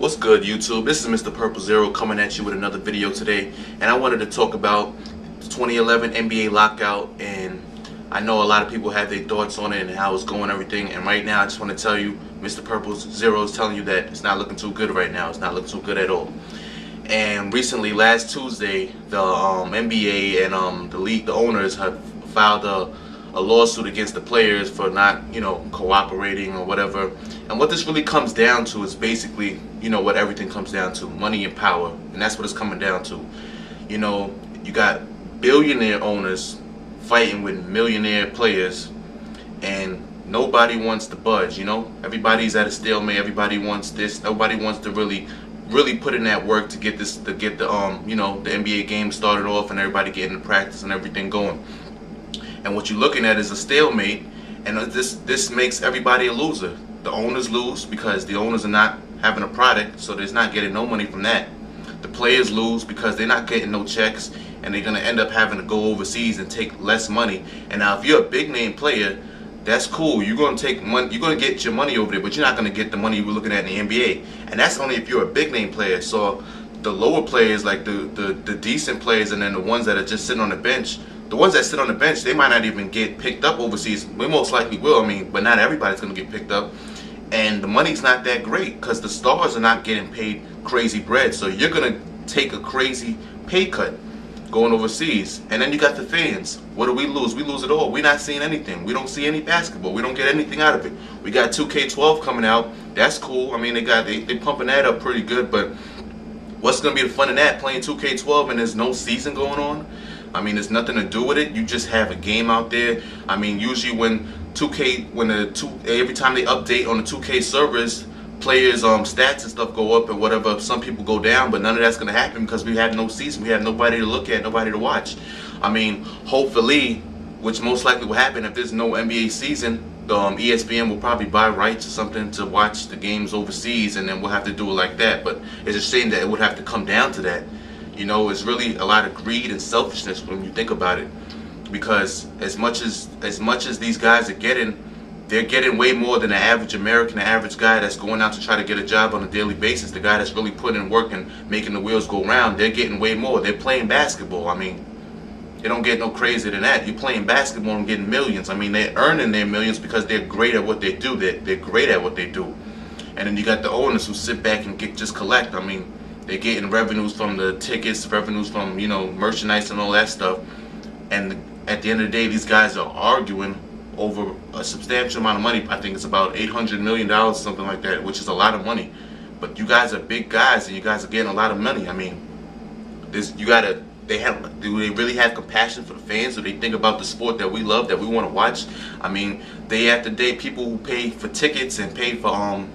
What's good, YouTube? This is Mr. Purple Zero coming at you with another video today, and I wanted to talk about the 2011 NBA lockout. And I know a lot of people have their thoughts on it and how it's going, everything. And right now, I just want to tell you, Mr. Purple Zero is telling you that it's not looking too good right now. It's not looking too good at all. And recently, last Tuesday, the NBA and the league, the owners have filed a lawsuit against the players for not, cooperating or whatever. And what this really comes down to is basically, what everything comes down to: money and power. And that's what it's coming down to. You got billionaire owners fighting with millionaire players, and nobody wants to budge. Everybody's at a stalemate. Everybody wants this. Nobody wants to really put in that work to get the NBA game started off and everybody getting the practice and everything going. And what you're looking at is a stalemate, and this makes everybody a loser. The owners lose because the owners are not having a product, so they're not getting no money from that. The players lose because they're not getting no checks, and they're going to end up having to go overseas and take less money. And now if you're a big name player, that's cool. You're going to take money, you're going to get your money over there, but you're not going to get the money you were looking at in the NBA. And that's only if you're a big name player. So the lower players, like the decent players, and then the ones that are just sitting on the bench, the ones that sit on the bench, they might not even get picked up overseas. We most likely will, but not everybody's going to get picked up. And the money's not that great because the stars are not getting paid crazy bread. So you're going to take a crazy pay cut going overseas. And then you got the fans. What do we lose? We lose it all. We're not seeing anything. We don't see any basketball. We don't get anything out of it. We got 2K12 coming out. That's cool. They pumping that up pretty good. But what's going to be the fun in that, playing 2K12 and there's no season going on? There's nothing to do with it. You just have a game out there. Usually when every time they update on the 2K servers, players' stats and stuff go up and whatever. Some people go down, but none of that's gonna happen because we have no season. We have nobody to look at, nobody to watch. Hopefully, which most likely will happen if there's no NBA season, ESPN will probably buy rights or something to watch the games overseas, and then we'll have to do it like that. But it's a shame that it would have to come down to that. It's really a lot of greed and selfishness when you think about it, because as much as these guys are getting, they're getting way more than the average American, the average guy that's going out to try to get a job on a daily basis, the guy that's really putting in work and making the wheels go round. They're getting way more. They're playing basketball. They don't get no crazier than that. You're playing basketball and getting millions. They're earning their millions because they're great at what they do. They're great at what they do. And then you got the owners who sit back and just collect. They're getting revenues from the tickets, revenues from, merchandise and all that stuff. And at the end of the day, these guys are arguing over a substantial amount of money. I think it's about $800 million, something like that, which is a lot of money. But you guys are big guys, and you guys are getting a lot of money. Do they really have compassion for the fans? Do they think about the sport that we love, that we want to watch? Day after day, people who pay for tickets and pay for,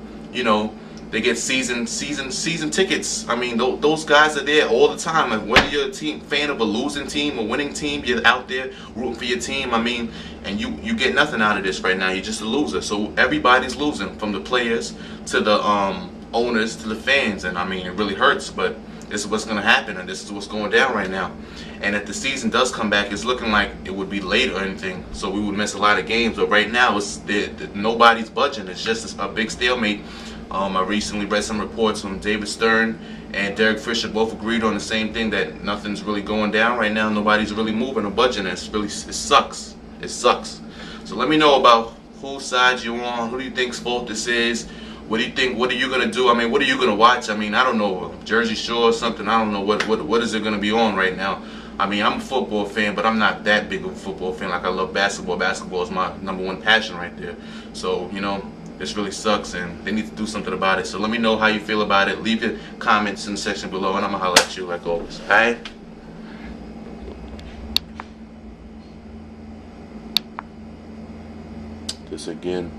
they get season tickets. Those guys are there all the time. Whether you're a fan of a losing team or winning team, you're out there rooting for your team. And you get nothing out of this right now. You're just a loser. So everybody's losing, from the players to the owners to the fans. And it really hurts, but this is what's going to happen, and this is what's going down right now. And if the season does come back, it's looking like it would be late or anything, so we would miss a lot of games. But right now, nobody's budging. It's just a big stalemate. I recently read some reports from David Stern and Derek Fisher, both agreed on the same thing, that nothing's really going down right now. Nobody's really moving or budging. It sucks. It sucks. So let me know about whose side you're on. Who do you think's fault this is? What do you think? What are you gonna do? What are you gonna watch? I don't know, Jersey Shore or something. I don't know what is it gonna be on right now. I'm a football fan, but I'm not that big of a football fan. Like, I love basketball. Basketball is my #1 passion right there. So this really sucks, and they need to do something about it. So let me know how you feel about it. Leave your comments in the section below, and I'm gonna holler at you like always. Alright? This again.